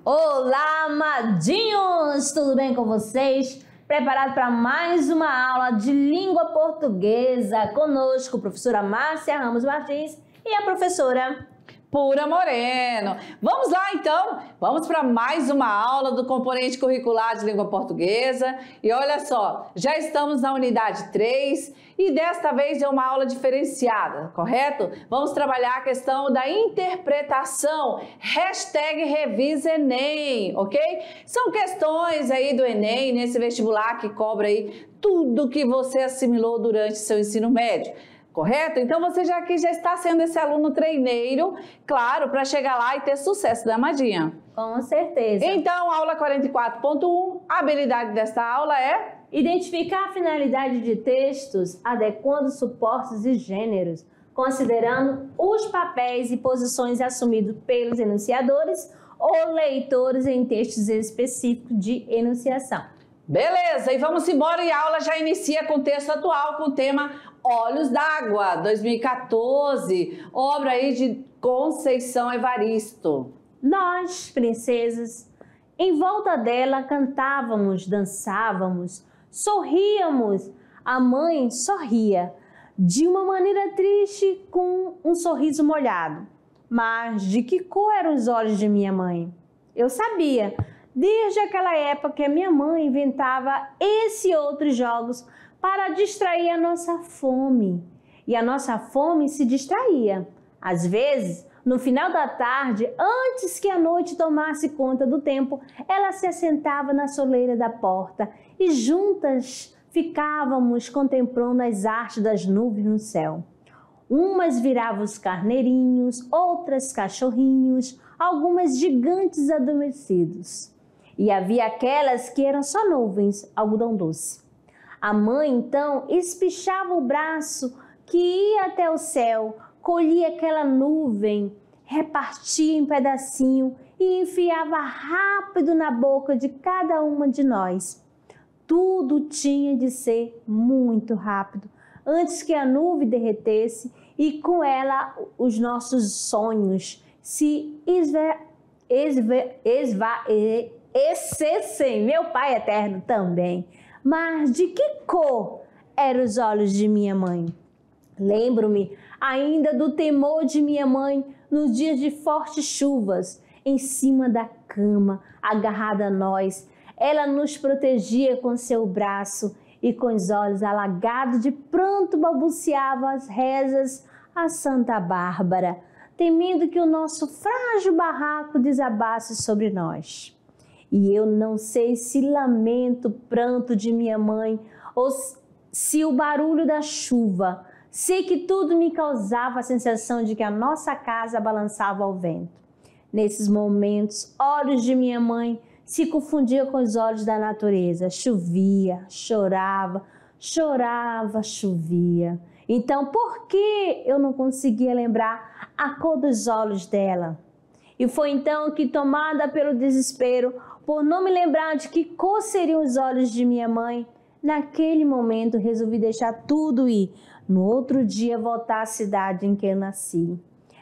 Olá, amadinhos! Tudo bem com vocês? Preparado para mais uma aula de língua portuguesa? Conosco, a professora Márcia Ramos Martins e a professora Pura Moreno. Vamos lá então, vamos para mais uma aula do componente curricular de língua portuguesa. E olha só, já estamos na unidade 3 e desta vez é uma aula diferenciada, correto? Vamos trabalhar a questão da interpretação, #RevisaEnem, ok? São questões aí do Enem, nesse vestibular que cobra aí tudo que você assimilou durante seu ensino médio. Correto? Então você já está sendo esse aluno treineiro, claro, para chegar lá e ter sucesso, né, Amadinha? Com certeza. Então, aula 44.1, a habilidade desta aula é identificar a finalidade de textos adequando suportes e gêneros, considerando os papéis e posições assumidos pelos enunciadores ou leitores em textos específicos de enunciação. Beleza, e vamos embora, e a aula já inicia com o texto atual, com o tema Olhos d'Água, 2014, obra aí de Conceição Evaristo. Nós, princesas, em volta dela cantávamos, dançávamos, sorríamos. A mãe sorria, de uma maneira triste, com um sorriso molhado. Mas de que cor eram os olhos de minha mãe? Eu sabia. Desde aquela época que a minha mãe inventava esse e outros jogos para distrair a nossa fome. E a nossa fome se distraía. Às vezes, no final da tarde, antes que a noite tomasse conta do tempo, ela se assentava na soleira da porta e juntas ficávamos contemplando as hastes das nuvens no céu. Umas viravam os carneirinhos, outras cachorrinhos, algumas gigantes adormecidos. E havia aquelas que eram só nuvens, algodão doce. A mãe, então, espichava o braço que ia até o céu, colhia aquela nuvem, repartia em pedacinho e enfiava rápido na boca de cada uma de nós. Tudo tinha de ser muito rápido, antes que a nuvem derretesse e com ela os nossos sonhos se esquecessem, meu Pai eterno também. Mas de que cor eram os olhos de minha mãe? Lembro-me ainda do temor de minha mãe nos dias de fortes chuvas, em cima da cama, agarrada a nós. Ela nos protegia com seu braço e com os olhos alagados de pranto balbuciava as rezas a Santa Bárbara, temendo que o nosso frágil barraco desabasse sobre nós. E eu não sei se lamento o pranto de minha mãe ou se o barulho da chuva. Sei que tudo me causava a sensação de que a nossa casa balançava ao vento. Nesses momentos, olhos de minha mãe se confundiam com os olhos da natureza. Chovia, chorava, chorava, chovia. Então, por que eu não conseguia lembrar a cor dos olhos dela? E foi então que, tomada pelo desespero, por não me lembrar de que cor seriam os olhos de minha mãe, naquele momento resolvi deixar tudo e, no outro dia, voltar à cidade em que eu nasci.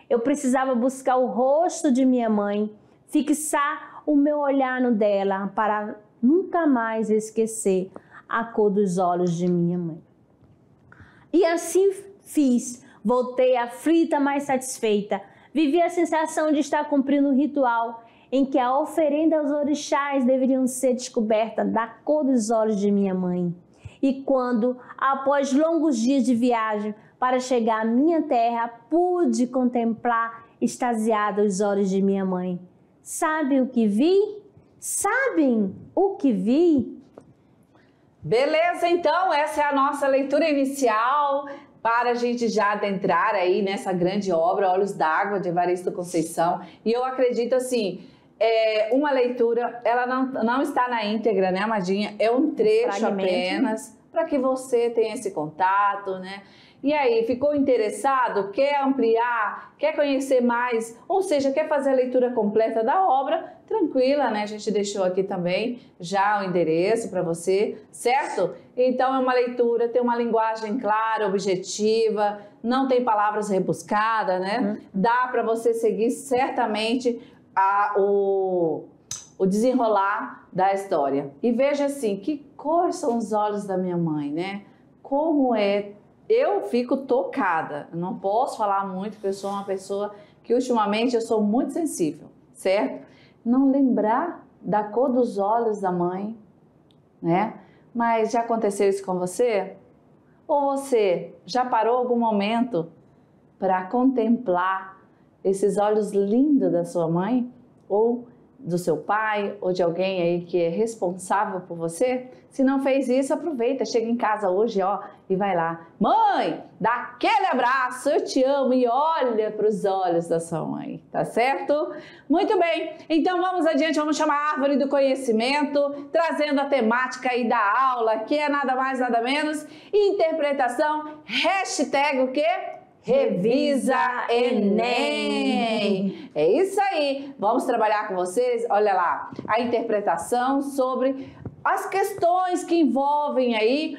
Eu precisava buscar o rosto de minha mãe, fixar o meu olhar no dela, para nunca mais esquecer a cor dos olhos de minha mãe. E assim fiz. Voltei aflita, mas satisfeita. Vivi a sensação de estar cumprindo um ritual em que a oferenda aos orixás deveriam ser descoberta da cor dos olhos de minha mãe. E quando, após longos dias de viagem para chegar à minha terra, pude contemplar extasiada os olhos de minha mãe. Sabem o que vi? Sabem o que vi? Beleza, então, essa é a nossa leitura inicial para a gente já adentrar aí nessa grande obra, Olhos d'Água, de Evaristo Conceição. E eu acredito assim, uma leitura, ela não está na íntegra, né, Amadinha? É um trecho apenas, para que você tenha esse contato, né? E aí, ficou interessado? Quer ampliar? Quer conhecer mais? Ou seja, quer fazer a leitura completa da obra? Tranquila, né? A gente deixou aqui também já o endereço para você, certo? Então, é uma leitura, tem uma linguagem clara, objetiva, não tem palavras rebuscadas, né? Dá para você seguir certamente o desenrolar da história. E veja assim, que cor são os olhos da minha mãe, né? Como é. Eu fico tocada, não posso falar muito, porque eu sou uma pessoa que ultimamente eu sou muito sensível, certo? Não lembrar da cor dos olhos da mãe, né? Mas já aconteceu isso com você? Ou você já parou algum momento para contemplar esses olhos lindos da sua mãe? Ou do seu pai, ou de alguém aí que é responsável por você? Se não fez isso, aproveita, chega em casa hoje, ó, e vai lá. Mãe, dá aquele abraço, eu te amo, e olha para os olhos da sua mãe, tá certo? Muito bem, então vamos adiante, vamos chamar a árvore do conhecimento, trazendo a temática aí da aula, que é nada mais, nada menos, interpretação, hashtag o quê? Revisa Enem! É isso aí! Vamos trabalhar com vocês, olha lá, a interpretação sobre as questões que envolvem aí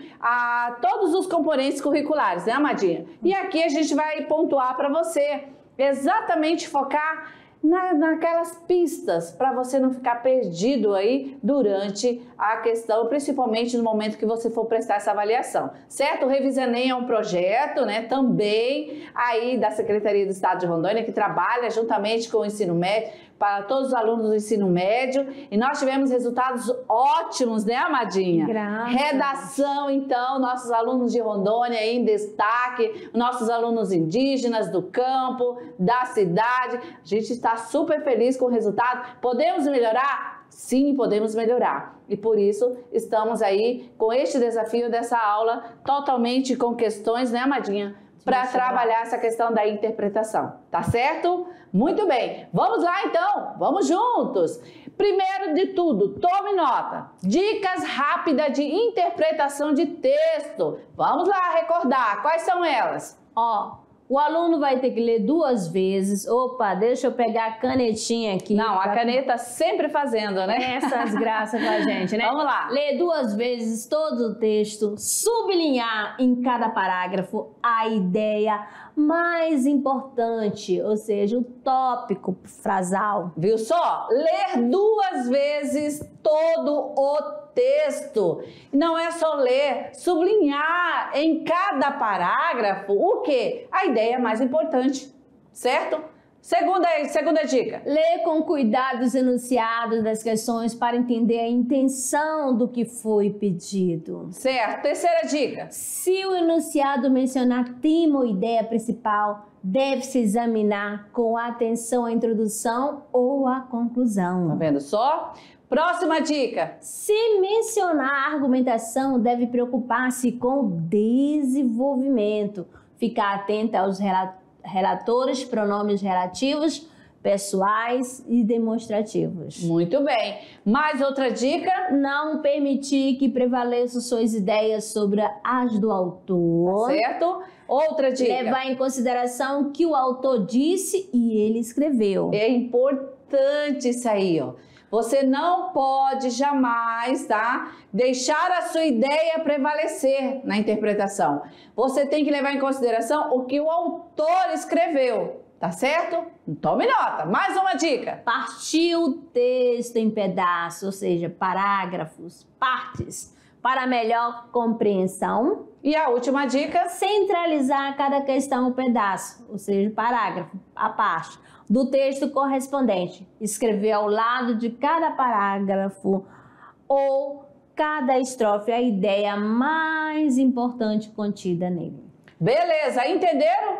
todos os componentes curriculares, né, Amadinha? E aqui a gente vai pontuar para você, exatamente focar naquelas pistas, para você não ficar perdido aí durante a questão, principalmente no momento que você for prestar essa avaliação, certo? O Revisa Enem é um projeto, né, também aí da Secretaria do Estado de Rondônia, que trabalha juntamente com o ensino médio, para todos os alunos do ensino médio, e nós tivemos resultados ótimos, né, Amadinha? Graças. Redação, então, nossos alunos de Rondônia em destaque, nossos alunos indígenas do campo, da cidade, a gente está super feliz com o resultado. Podemos melhorar? Sim, podemos melhorar. E por isso estamos aí com este desafio dessa aula, totalmente com questões, né, Amadinha? Para trabalhar essa questão da interpretação, tá certo? Muito bem, vamos lá então, vamos juntos. Primeiro de tudo, tome nota, dicas rápidas de interpretação de texto. Vamos lá recordar, quais são elas? Ó, o aluno vai ter que ler 2 vezes. Opa, deixa eu pegar a canetinha aqui. Não, a caneta sempre fazendo, né? Essas graças com a gente, né? Vamos lá. Ler 2 vezes todo o texto, sublinhar em cada parágrafo a ideia mais importante, ou seja, o tópico frasal. Viu só? Ler 2 vezes todo o texto. Não é só ler, sublinhar em cada parágrafo o quê? A ideia mais importante, certo? Segunda dica. Ler com cuidado os enunciados das questões para entender a intenção do que foi pedido. Certo. Terceira dica. Se o enunciado mencionar tema ou ideia principal, deve-se examinar com atenção a introdução ou a conclusão. Tá vendo só? Próxima dica. Se mencionar a argumentação, deve preocupar-se com o desenvolvimento. Ficar atenta aos relatores, pronomes relativos, pessoais e demonstrativos. Muito bem. Mais outra dica? Não permitir que prevaleçam suas ideias sobre as do autor. Certo? Outra dica. Levar em consideração o que o autor disse e ele escreveu. É importante isso aí, ó. Você não pode jamais, tá, deixar a sua ideia prevalecer na interpretação. Você tem que levar em consideração o que o autor escreveu, tá certo? Tome nota. Mais uma dica. Partir o texto em pedaços, ou seja, parágrafos, partes, para melhor compreensão. E a última dica. Centralizar cada questão um pedaço, ou seja, parágrafo, a parte do texto correspondente. Escrever ao lado de cada parágrafo ou cada estrofe a ideia mais importante contida nele. Beleza, entenderam?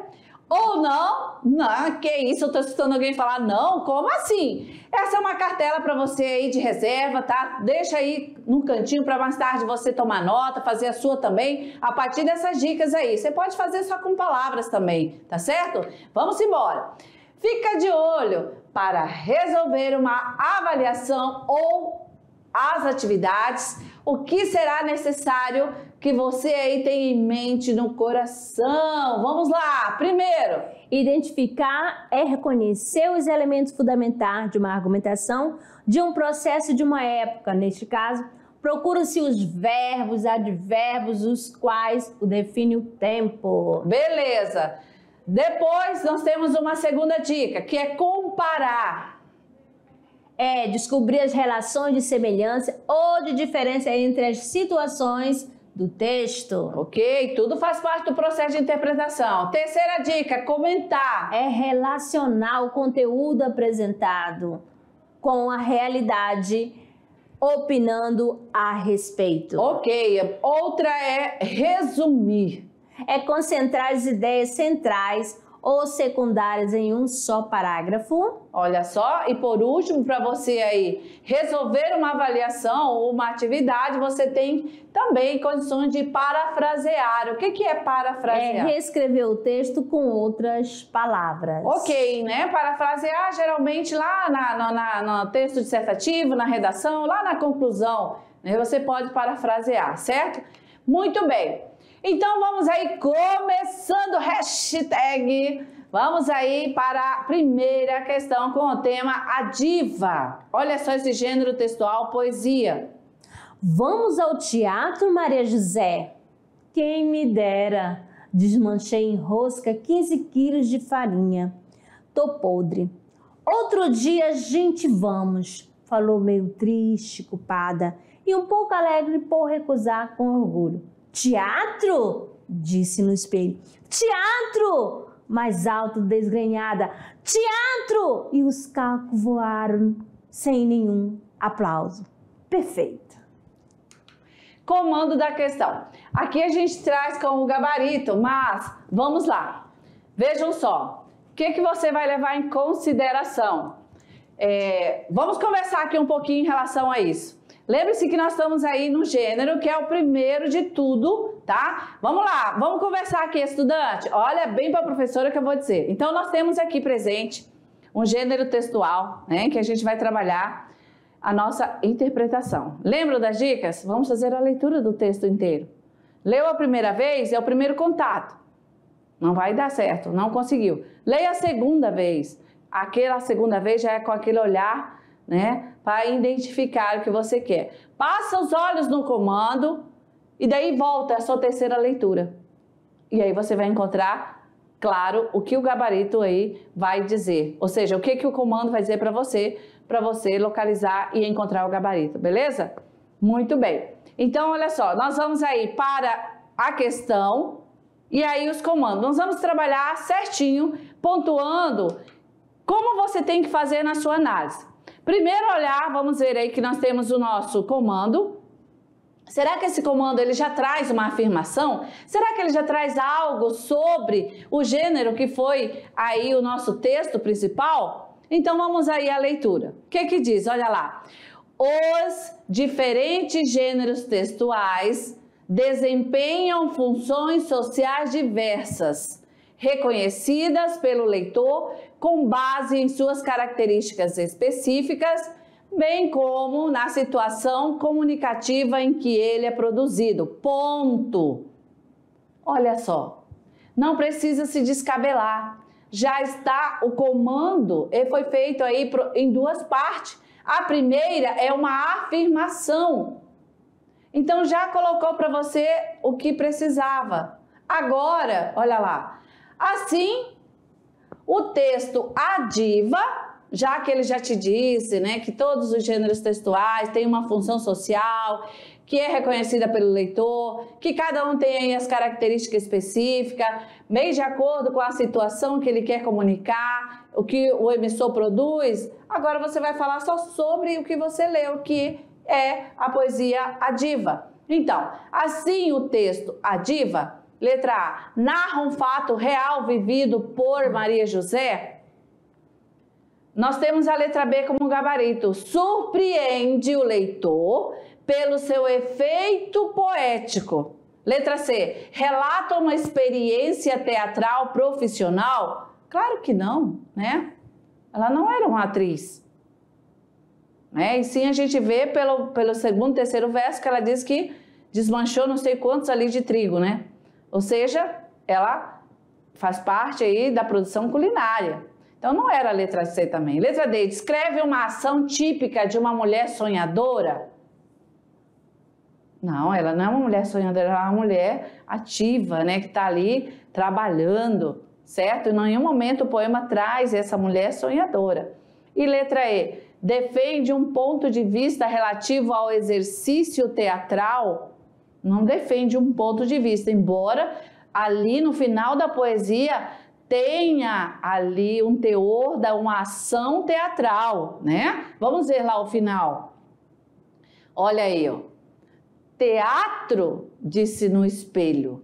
Ou não? Não, que isso, eu tô escutando alguém falar não, como assim? Essa é uma cartela para você aí de reserva, tá? Deixa aí num cantinho para mais tarde você tomar nota, fazer a sua também, a partir dessas dicas aí. Você pode fazer só com palavras também, tá certo? Vamos embora. Fica de olho para resolver uma avaliação ou as atividades, o que será necessário que você aí tenha em mente no coração? Vamos lá! Primeiro, identificar é reconhecer os elementos fundamentais de uma argumentação, de um processo, de uma época. Neste caso, procura-se os verbos, advérbios, os quais o define o tempo. Beleza! Depois, nós temos uma segunda dica, que é comparar. É descobrir as relações de semelhança ou de diferença entre as situações do texto. Ok, tudo faz parte do processo de interpretação. Terceira dica, comentar. É relacionar o conteúdo apresentado com a realidade, opinando a respeito. Ok, outra é resumir. É concentrar as ideias centrais ou secundárias em um só parágrafo. Olha só, e por último, para você aí resolver uma avaliação ou uma atividade, você tem também condições de parafrasear. O que é parafrasear? É reescrever o texto com outras palavras. Ok, né? Parafrasear geralmente lá no texto dissertativo, na redação, lá na conclusão, né? Você pode parafrasear, certo? Muito bem. Então vamos aí começando o hashtag. Vamos aí para a primeira questão com o tema a diva. Olha só esse gênero textual, poesia. Vamos ao teatro, Maria José? Quem me dera. Desmanchei em rosca 15 quilos de farinha. Tô podre. Outro dia, gente, vamos. Falou meio triste, culpada e um pouco alegre por recusar com orgulho. Teatro? Disse no espelho. Teatro! Mais alto, desgrenhada. Teatro! E os cacos voaram sem nenhum aplauso. Perfeito. Comando da questão. Aqui a gente traz como gabarito, mas vamos lá. Vejam só. O que você vai levar em consideração? Vamos conversar aqui um pouquinho em relação a isso. Lembre-se que nós estamos aí no gênero que é o primeiro de tudo, tá? Vamos lá, vamos conversar aqui, estudante. Olha bem para a professora que eu vou dizer. Então, nós temos aqui presente um gênero textual, né? Que a gente vai trabalhar a nossa interpretação. Lembram das dicas? Vamos fazer a leitura do texto inteiro. Leu a primeira vez, é o primeiro contato. Não vai dar certo, não conseguiu. Leia a segunda vez. Aquela segunda vez já é com aquele olhar, né? Para identificar o que você quer. Passa os olhos no comando e daí volta a sua terceira leitura. E aí você vai encontrar, claro, o que o gabarito aí vai dizer. Ou seja, o que o comando vai dizer para você localizar e encontrar o gabarito, beleza? Muito bem. Então, olha só, nós vamos aí para a questão e aí os comandos. Nós vamos trabalhar certinho, pontuando como você tem que fazer na sua análise. Primeiro olhar, vamos ver aí que nós temos o nosso comando. Será que esse comando ele já traz uma afirmação? Será que ele já traz algo sobre o gênero que foi aí o nosso texto principal? Então vamos aí à leitura. O que diz? Olha lá. Os diferentes gêneros textuais desempenham funções sociais diversas, reconhecidas pelo leitor com base em suas características específicas, bem como na situação comunicativa em que ele é produzido. Ponto. Olha só, não precisa se descabelar. Já está o comando, ele foi feito aí em duas partes. A primeira é uma afirmação. Então já colocou para você o que precisava. Agora, olha lá. Assim, o texto a diva, já que ele já te disse, né, que todos os gêneros textuais têm uma função social, que é reconhecida pelo leitor, que cada um tem aí as características específicas, bem de acordo com a situação que ele quer comunicar, o que o emissor produz. Agora você vai falar só sobre o que você leu, que é a poesia A Diva. Então, assim o texto A Diva, letra A, narra um fato real vivido por Maria José. Nós temos a letra B como gabarito. Surpreende o leitor pelo seu efeito poético. Letra C, relata uma experiência teatral profissional? Claro que não, né? Ela não era uma atriz. né? E sim a gente vê pelo segundo, terceiro verso que ela diz que desmanchou não sei quantos ali de trigo, né? Ou seja, ela faz parte aí da produção culinária. Então não era a letra C também. Letra D, descreve uma ação típica de uma mulher sonhadora. Não, ela não é uma mulher sonhadora, ela é uma mulher ativa, né? Que está ali trabalhando, certo? Em nenhum momento o poema traz essa mulher sonhadora. E letra E, defende um ponto de vista relativo ao exercício teatral. Não defende um ponto de vista, embora ali no final da poesia tenha ali um teor de uma ação teatral, né? Vamos ver lá o final. Olha aí, ó. Teatro, disse no espelho.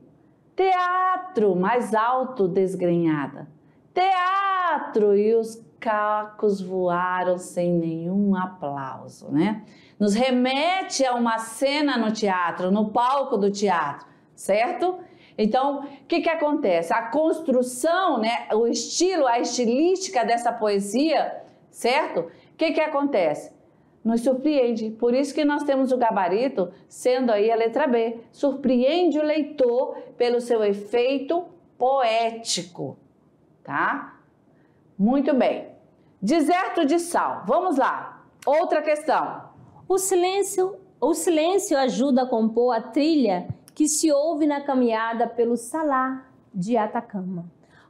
Teatro, mais alto, desgrenhada. Teatro, e os cacos voaram sem nenhum aplauso, né? Nos remete a uma cena no teatro, no palco do teatro, certo? Então, o que acontece? A construção, né, o estilo, a estilística dessa poesia, certo? O que acontece? Nos surpreende. Por isso que nós temos o gabarito sendo aí a letra B. Surpreende o leitor pelo seu efeito poético, tá? Muito bem. Deserto de sal. Vamos lá. Outra questão. O silêncio ajuda a compor a trilha que se ouve na caminhada pelo Salar de Atacama.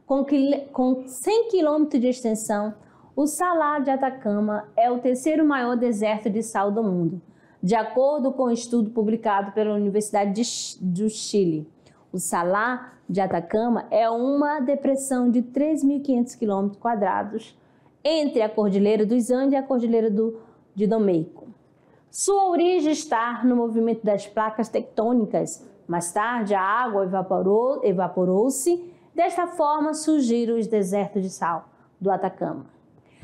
Com 100 quilômetros de extensão, o Salar de Atacama é o terceiro maior deserto de sal do mundo, de acordo com um estudo publicado pela Universidade do Chile. O Salar de Atacama é uma depressão de 3.500 km² entre a Cordilheira dos Andes e a Cordilheira de Domeico. Sua origem está no movimento das placas tectônicas. Mais tarde, a água evaporou-se. Desta forma, surgiram os desertos de sal do Atacama.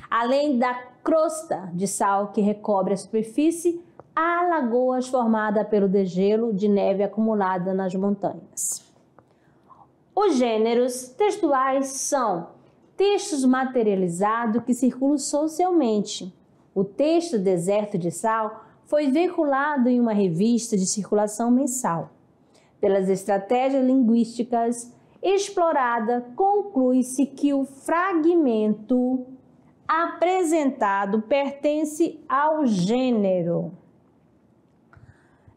Além da crosta de sal que recobre a superfície, há lagoas formadas pelo degelo de neve acumulada nas montanhas. Os gêneros textuais são textos materializados que circulam socialmente. O texto Deserto de Sal foi veiculado em uma revista de circulação mensal. Pelas estratégias linguísticas exploradas, conclui-se que o fragmento apresentado pertence ao gênero.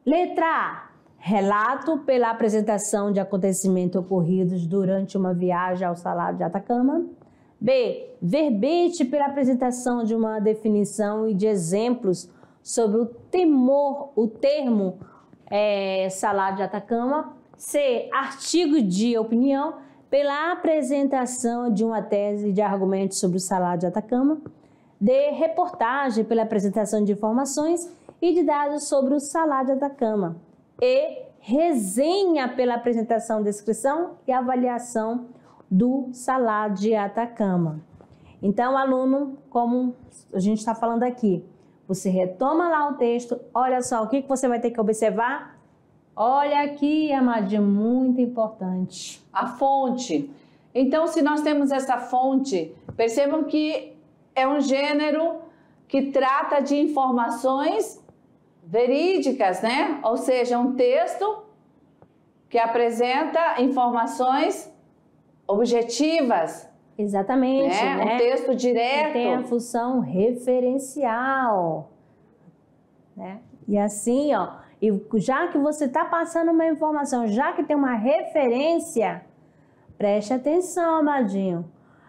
Letra A. Relato pela apresentação de acontecimentos ocorridos durante uma viagem ao Salar de Atacama. B. Verbete pela apresentação de uma definição e de exemplos sobre o termo Salar de Atacama. C. Artigo de opinião pela apresentação de uma tese de argumentos sobre o Salar de Atacama. D. Reportagem pela apresentação de informações e de dados sobre o Salar de Atacama. E. Resenha pela apresentação, descrição e avaliação do Salar de Atacama. Então, aluno, como a gente está falando aqui, você retoma lá o texto, olha só, o que você vai ter que observar? Olha aqui, amadinho, muito importante. A fonte. Então, se nós temos essa fonte, percebam que é um gênero que trata de informações verídicas, né? Ou seja, um texto que apresenta informações objetivas. Exatamente, né? né? Um texto direto. Que tem a função referencial, né? E assim, ó, e já que você está passando uma informação, já que tem uma referência, preste atenção, amadinho.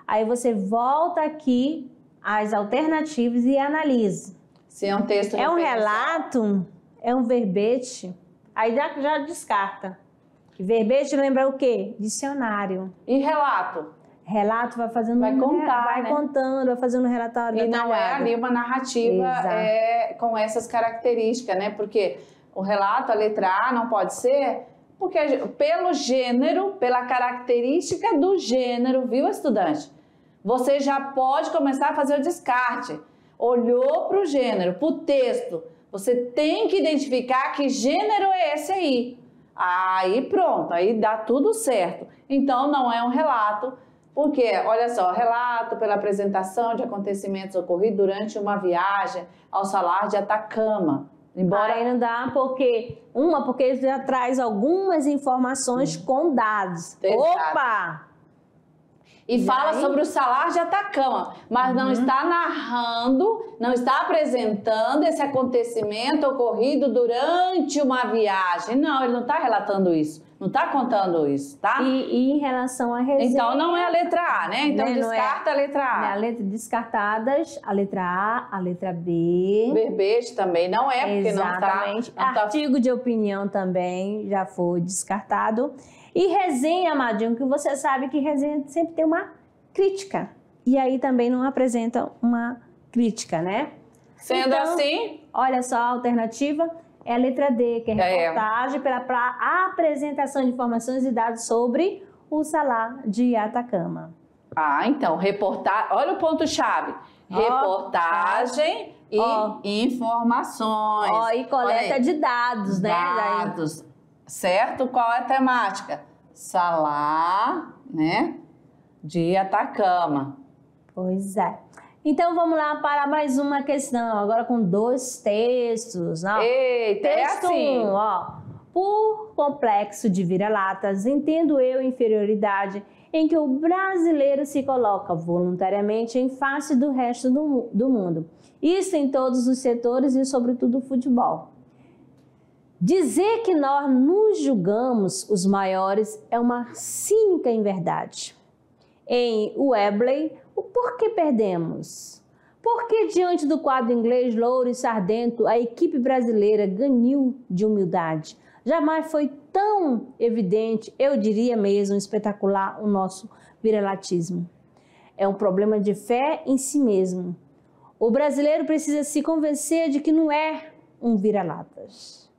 Aí você volta aqui às alternativas e analise. Se é um texto é um relato, é um verbete, aí já descarta. Verbete lembra o quê? Dicionário. E relato? Relato vai fazendo vai contar, vai né? contando, vai fazendo um relatório e detalhado. não é ali uma narrativa com essas características, né? Porque o relato, a letra A, não pode ser, porque pelo gênero, pela característica do gênero, viu, estudante? Você já pode começar a fazer o descarte. Olhou para o gênero, para o texto, você tem que identificar que gênero é esse aí. Aí pronto, aí dá tudo certo. Então não é um relato, Porque, olha só, relato pela apresentação de acontecimentos ocorridos durante uma viagem ao Salar de Atacama. Embora Aí não dá porque ele já traz algumas informações com dados. Exato. Opa! E fala sobre o Salar de Atacama, mas não está narrando, não está apresentando esse acontecimento ocorrido durante uma viagem. Não, ele não está relatando isso, não está contando isso, tá? E em relação à resenha... Então não é a letra A, né? Então descarta a letra A. A letra descartadas, a letra A, a letra B. Verbete também não é, porque Exatamente. não tá... Artigo de opinião também já foi descartado. E resenha, Amadinho, que você sabe que resenha sempre tem uma crítica. E aí também não apresenta uma crítica, né? Sendo assim... Olha só, a alternativa é a letra D, que é reportagem para apresentação de informações e dados sobre o Salar de Atacama. Ah, então, reportagem... Olha o ponto-chave. Reportagem e informações. E coleta de dados, né? Dados. Certo? Qual é a temática? Salar, né? De Atacama. Pois é. Então vamos lá para mais uma questão, agora com 2 textos. Ó. Eita, Texto 1, Por complexo de vira-latas, entendo eu inferioridade em que o brasileiro se coloca voluntariamente em face do resto do mundo. Isso em todos os setores e sobretudo o futebol. Dizer que nós nos julgamos os maiores é uma cínica inverdade. Em Webley, o porquê perdemos? Porque diante do quadro inglês louro e sardento, a equipe brasileira ganhou de humildade. Jamais foi tão evidente, eu diria mesmo espetacular, o nosso viralatismo. É um problema de fé em si mesmo. O brasileiro precisa se convencer de que não é um vira-latas.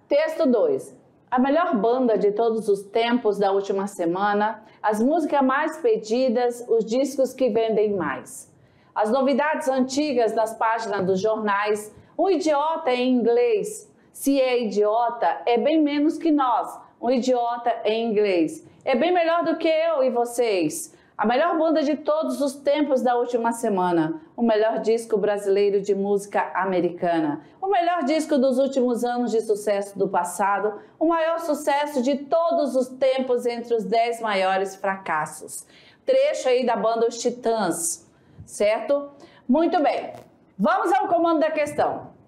Texto 2. A melhor banda de todos os tempos da última semana, as músicas mais pedidas, os discos que vendem mais. As novidades antigas nas páginas dos jornais, um idiota em inglês. Se é idiota, é bem menos que nós. Um idiota em inglês. É bem melhor do que eu e vocês. A melhor banda de todos os tempos da última semana. O melhor disco brasileiro de música americana. O melhor disco dos últimos anos de sucesso do passado. O maior sucesso de todos os tempos entre os 10 maiores fracassos. Trecho aí da banda Os Titãs, certo? Muito bem. Vamos ao comando da questão.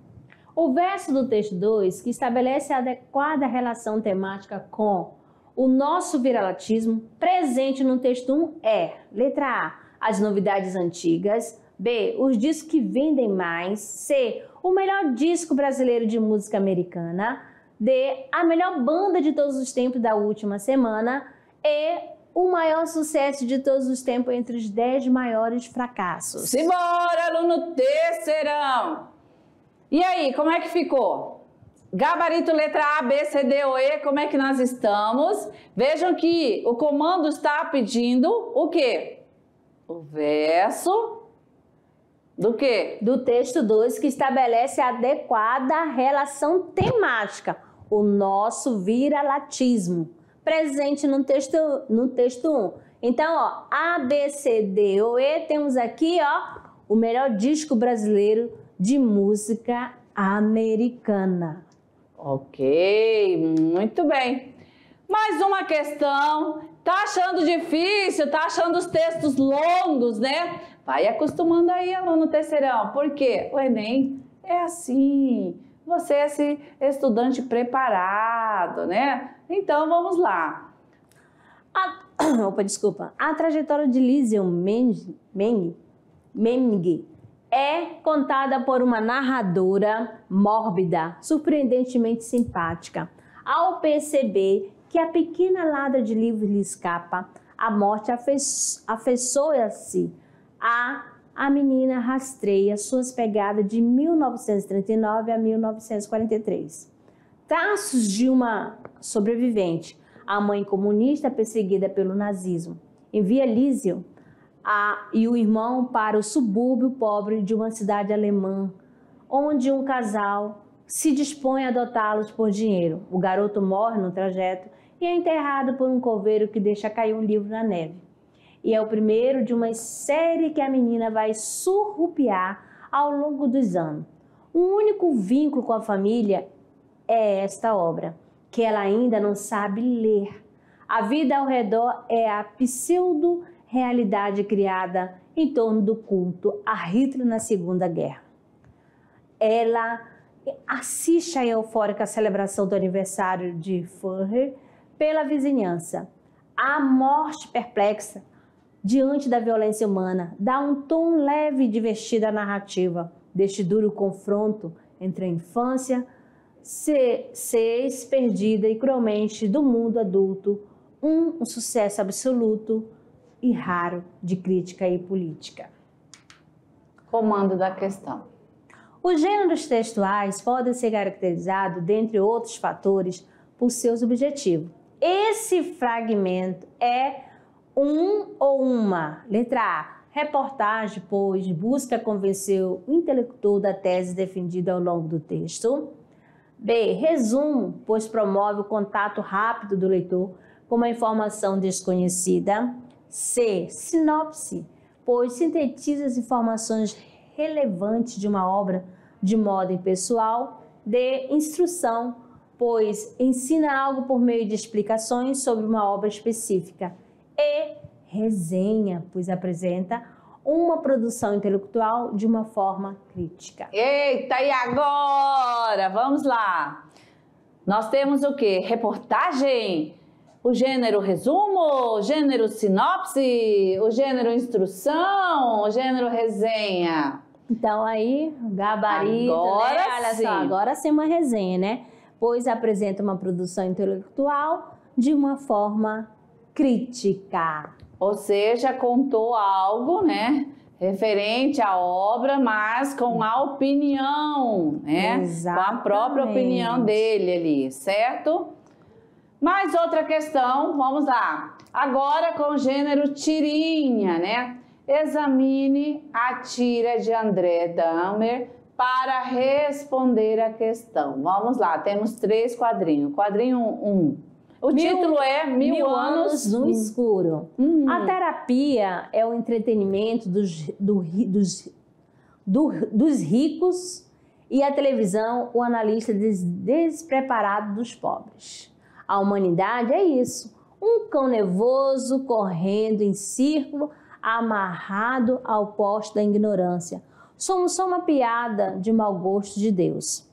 O verso do texto 2, que estabelece a adequada relação temática com o nosso viralatismo, presente no texto 1 é, letra A, as novidades antigas, B, os discos que vendem mais, C, o melhor disco brasileiro de música americana, D, a melhor banda de todos os tempos da última semana, E, o maior sucesso de todos os tempos entre os 10 maiores fracassos. Simbora, aluno terceirão! E aí, como é que ficou? Gabarito letra A, B, C, D ou E, como é que nós estamos? Vejam que o comando está pedindo o quê? O verso do quê? Do texto 2, que estabelece a adequada relação temática, o nosso viralatismo, presente no texto 1. Então, ó, A, B, C, D ou E, temos aqui, ó, o melhor disco brasileiro de música americana. Ok, muito bem. Mais uma questão. Tá achando difícil? Tá achando os textos longos, né? Vai acostumando aí, aluno terceirão. Por quê? O Enem é assim. Você é esse estudante preparado, né? Então, vamos lá. A trajetória de Lísio Mengue é contada por uma narradora mórbida, surpreendentemente simpática. Ao perceber que a pequena ladra de livros lhe escapa, a morte afeiçoa-se a menina rastreia suas pegadas de 1939 a 1943. Traços de uma sobrevivente, a mãe comunista perseguida pelo nazismo, envia Lísio e o irmão para o subúrbio pobre de uma cidade alemã, onde um casal se dispõe a adotá-los por dinheiro. O garoto morre no trajeto e é enterrado por um coveiro que deixa cair um livro na neve. e é o primeiro de uma série que a menina vai surrupiar ao longo dos anos. O único vínculo com a família é esta obra, que ela ainda não sabe ler. A vida ao redor é a pseudo-realidade criada em torno do culto a Hitler na Segunda Guerra. Ela assiste à eufórica celebração do aniversário de Führer pela vizinhança. A morte perplexa diante da violência humana dá um tom leve e divertido à narrativa deste duro confronto entre a infância, ser perdida e cruelmente do mundo adulto, um sucesso absoluto e raro de crítica e política. Comando da questão. Os gêneros textuais podem ser caracterizados, dentre outros fatores, por seus objetivos. Esse fragmento é um ou uma. Letra A, reportagem, pois busca convencer o intelector da tese defendida ao longo do texto. B, resumo, pois promove o contato rápido do leitor com uma informação desconhecida. C, sinopse, pois sintetiza as informações relevantes de uma obra de modo impessoal. D, instrução, pois ensina algo por meio de explicações sobre uma obra específica. E, resenha, pois apresenta uma produção intelectual de uma forma crítica. Eita, e agora? Vamos lá. Nós temos o quê? Reportagem, o gênero resumo, o gênero sinopse, o gênero instrução, o gênero resenha. Então aí, gabarito, agora, né? Olha sim. só, agora sim uma resenha, né? Pois apresenta uma produção intelectual de uma forma crítica. Ou seja, contou algo, né, referente à obra, mas com a opinião, né? Exatamente. Com a própria opinião dele ali, certo? Mais outra questão, vamos lá. Agora com o gênero tirinha, né? Examine a tira de André Dahmer para responder a questão. Vamos lá, temos 3 quadrinhos. Quadrinho 1. O título é Mil Anos no Escuro. A terapia é o entretenimento dos ricos e a televisão, o analista despreparado dos pobres. A humanidade é isso, um cão nervoso correndo em círculo, amarrado ao poste da ignorância. Somos só uma piada de mau gosto de Deus.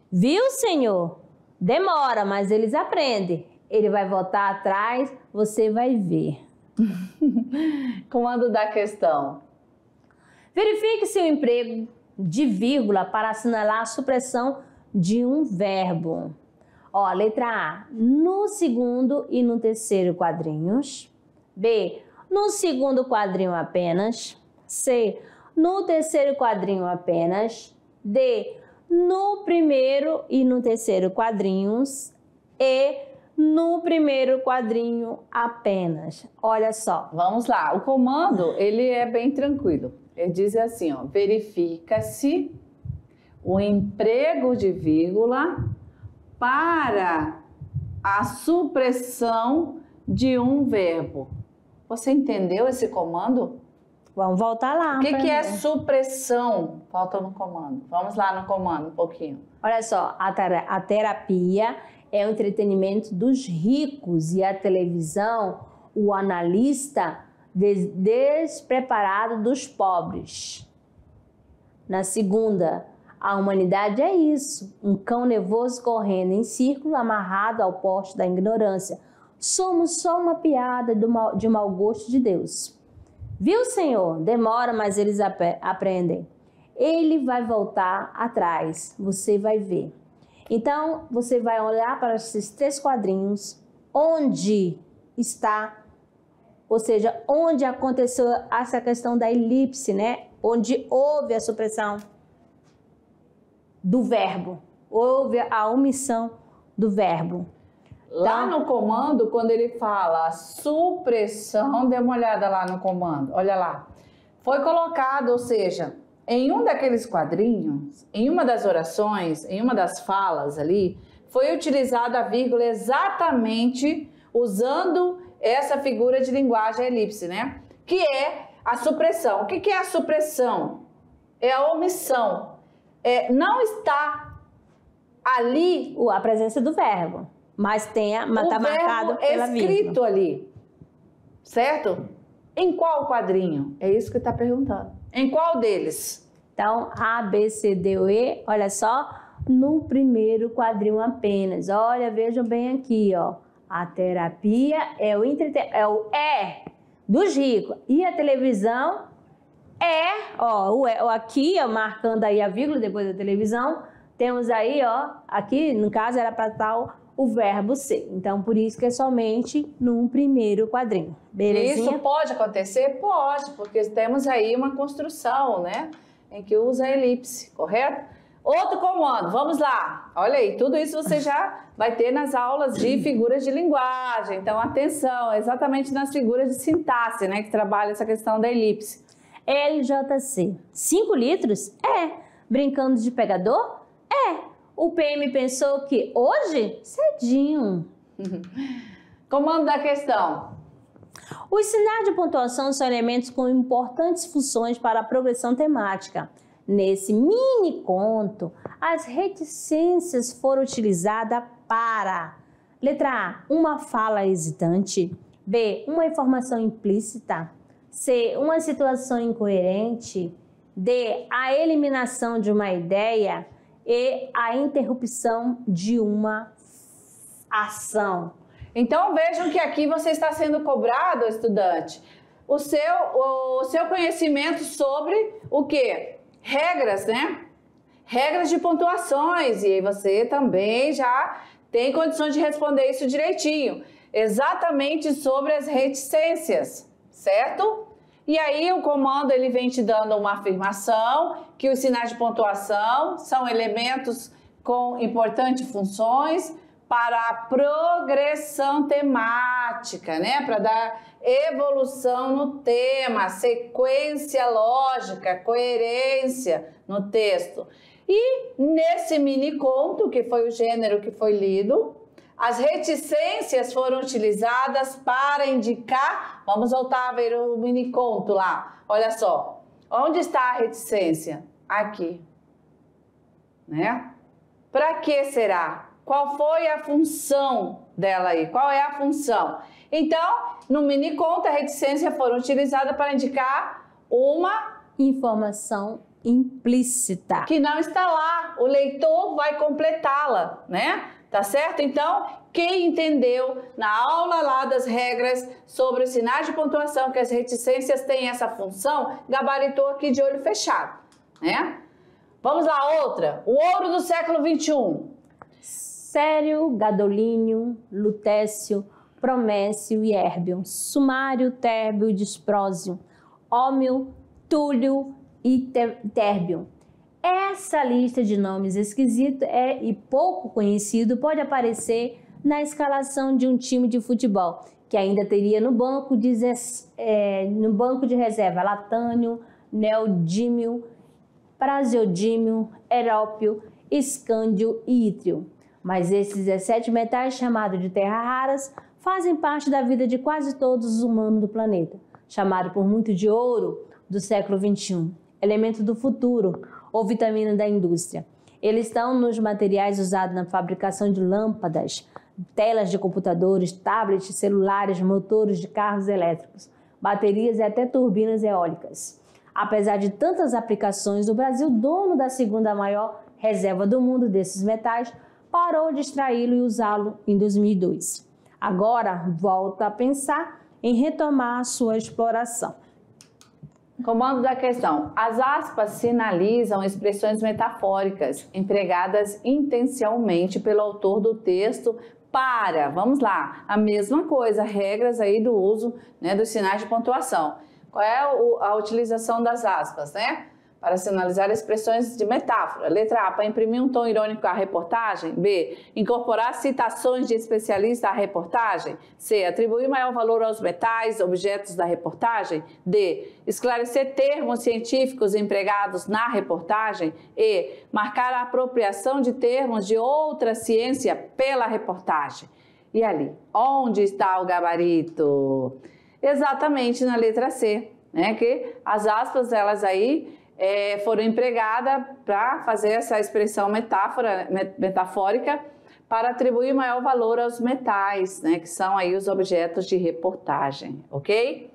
Viu, Senhor? Demora, mas eles aprendem. Ele vai voltar atrás, você vai ver. Comando da questão. Verifique seu emprego de vírgula para assinalar a supressão de um verbo. Ó, letra A, no segundo e no terceiro quadrinhos. B, no segundo quadrinho apenas. C, no terceiro quadrinho apenas. D, no primeiro e no terceiro quadrinhos. E no primeiro quadrinho apenas. Olha só. Vamos lá, o comando, ele é bem tranquilo. Ele diz assim, ó, verifica-se o emprego de vírgula para a supressão de um verbo. Você entendeu esse comando? Vamos voltar lá. O que é supressão? Falta no comando. Vamos lá no comando um pouquinho. Olha só, a terapia é o entretenimento dos ricos e a televisão, o analista despreparado dos pobres. Na segunda, a humanidade é isso, um cão nervoso correndo em círculo amarrado ao poste da ignorância. Somos só uma piada de mau gosto de Deus. Viu, Senhor? Demora, mas eles aprendem. Ele vai voltar atrás, você vai ver. Então, você vai olhar para esses 3 quadrinhos, onde está, ou seja, onde aconteceu essa questão da elipse, né? Onde houve a supressão do verbo, houve a omissão do verbo. Lá no comando, quando ele fala supressão, dê uma olhada lá no comando, olha lá. Foi colocado, ou seja, em um daqueles quadrinhos, em uma das orações, em uma das falas ali, foi utilizada a vírgula exatamente usando essa figura de linguagem elipse, né? que é a supressão. O que é a supressão? É a omissão. Não está ali a presença do verbo, mas está marcado pela vírgula. Escrito ali, certo? Em qual quadrinho? É isso que está perguntando. Em qual deles? Então, A, B, C, D, E, olha só, no primeiro quadrinho apenas. Olha, vejam bem aqui, ó. A terapia é o dos ricos. E a televisão aqui, ó, marcando aí a vírgula depois da televisão, temos aí, ó, aqui, no caso, era para estar o verbo ser. Então, por isso que é somente no primeiro quadrinho. Belezinha? Isso pode acontecer? Pode, porque temos aí uma construção, né? Em que usa a elipse, correto? Outro comando, vamos lá. Olha aí, tudo isso você já vai ter nas aulas de figuras de linguagem. Então, atenção, exatamente nas figuras de sintaxe, né? Que trabalha essa questão da elipse. LJC. 5 litros? Brincando de pegador? O PM pensou que hoje, cedinho. Comando da questão. Os sinais de pontuação são elementos com importantes funções para a progressão temática. Nesse mini conto, as reticências foram utilizadas para: letra A, uma fala hesitante. B, uma informação implícita. C, uma situação incoerente. D, a eliminação de uma ideia. E a interrupção de uma ação. Então, vejam que aqui você está sendo cobrado, estudante, o seu conhecimento sobre o quê? Regras, né? Regras de pontuações. E aí você também já tem condições de responder isso direitinho. Exatamente sobre as reticências, certo? E aí o comando ele vem te dando uma afirmação que os sinais de pontuação são elementos com importantes funções para a progressão temática, né? Para dar evolução no tema, sequência lógica, coerência no texto. E nesse mini conto, que foi o gênero que foi lido, as reticências foram utilizadas para indicar. Vamos voltar a ver o mini conto lá. Olha só, onde está a reticência? Aqui, né? Para que será? Qual foi a função dela aí? Qual é a função? Então, no mini conto, a reticência foram utilizadas para indicar uma informação implícita que não está lá. O leitor vai completá-la, né? Tá certo? Então, quem entendeu na aula lá das regras sobre os sinais de pontuação que as reticências têm essa função, gabaritou aqui de olho fechado, né? Vamos lá, outra. O ouro do século XXI. Sério, Gadolínio, Lutécio, Promécio e Érbion, Sumário, Térbio e Disprósio, Ómio, Túlio e Térbion. Essa lista de nomes esquisitos e pouco conhecido pode aparecer na escalação de um time de futebol, que ainda teria no banco de reserva Latânio, Neodímio, Praseodímio, Herópio, Escândio e Ítrio. Mas esses 17 metais chamados de terras raras fazem parte da vida de quase todos os humanos do planeta, chamado por muito de ouro do século XXI, elemento do futuro ou vitamina da indústria. Eles estão nos materiais usados na fabricação de lâmpadas, telas de computadores, tablets, celulares, motores de carros elétricos, baterias e até turbinas eólicas. Apesar de tantas aplicações, o Brasil, dono da segunda maior reserva do mundo desses metais, parou de extraí-lo e usá-lo em 2002. Agora, volta a pensar em retomar a sua exploração. Comando da questão. As aspas sinalizam expressões metafóricas empregadas intencionalmente pelo autor do texto para, vamos lá, a mesma coisa, regras aí do uso, né, dos sinais de pontuação. Qual é a utilização das aspas, né? Para sinalizar expressões de metáfora. Letra A, para imprimir um tom irônico à reportagem. B, incorporar citações de especialista à reportagem. C, atribuir maior valor aos metais, objetos da reportagem. D, esclarecer termos científicos empregados na reportagem. E, marcar a apropriação de termos de outra ciência pela reportagem. E ali, onde está o gabarito? exatamente na letra C, né? Que as aspas, elas aí foram empregadas para fazer essa expressão metafórica para atribuir maior valor aos metais, né? Que são aí os objetos de reportagem, ok?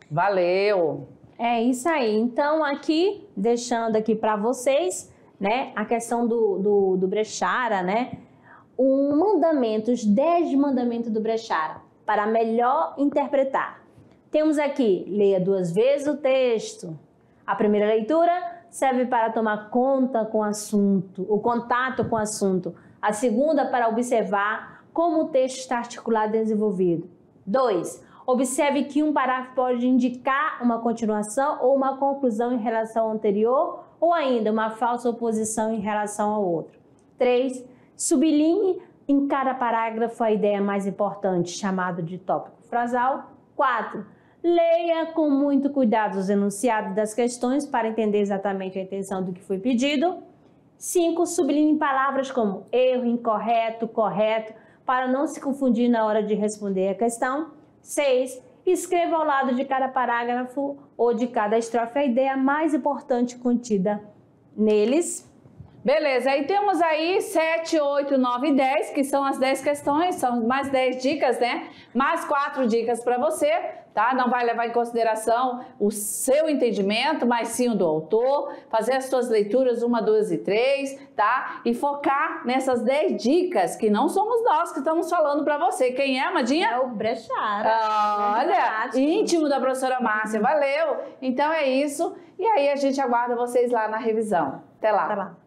Valeu! É isso aí. Então, aqui, deixando aqui para vocês, né, a questão do Brechara, né? Os 10 mandamentos do Brechara, para melhor interpretar. Temos aqui, leia 2 vezes o texto. A primeira leitura serve para tomar conta com o assunto, o contato com o assunto. A segunda, para observar como o texto está articulado e desenvolvido. 2. Observe que um parágrafo pode indicar uma continuação ou uma conclusão em relação ao anterior, ou ainda uma falsa oposição em relação ao outro. 3. Sublinhe em cada parágrafo a ideia mais importante, chamado de tópico frasal. 4. Leia com muito cuidado os enunciados das questões para entender exatamente a intenção do que foi pedido. 5. Sublinhe palavras como erro, incorreto, correto, para não se confundir na hora de responder a questão. 6. Escreva ao lado de cada parágrafo ou de cada estrofe a ideia mais importante contida neles. Beleza, aí temos aí 7, 8, 9 e 10, que são as 10 questões, são mais 10 dicas, né? Mais 4 dicas para você, tá? Não vai levar em consideração o seu entendimento, mas sim o do autor, fazer as suas leituras 1, 2 e 3, tá? E focar nessas 10 dicas, que não somos nós que estamos falando para você. Quem é, Amadinha? É o Brechara. Olha, íntimo da professora Márcia, valeu! Então é isso, e aí a gente aguarda vocês lá na revisão. Até lá! Até lá.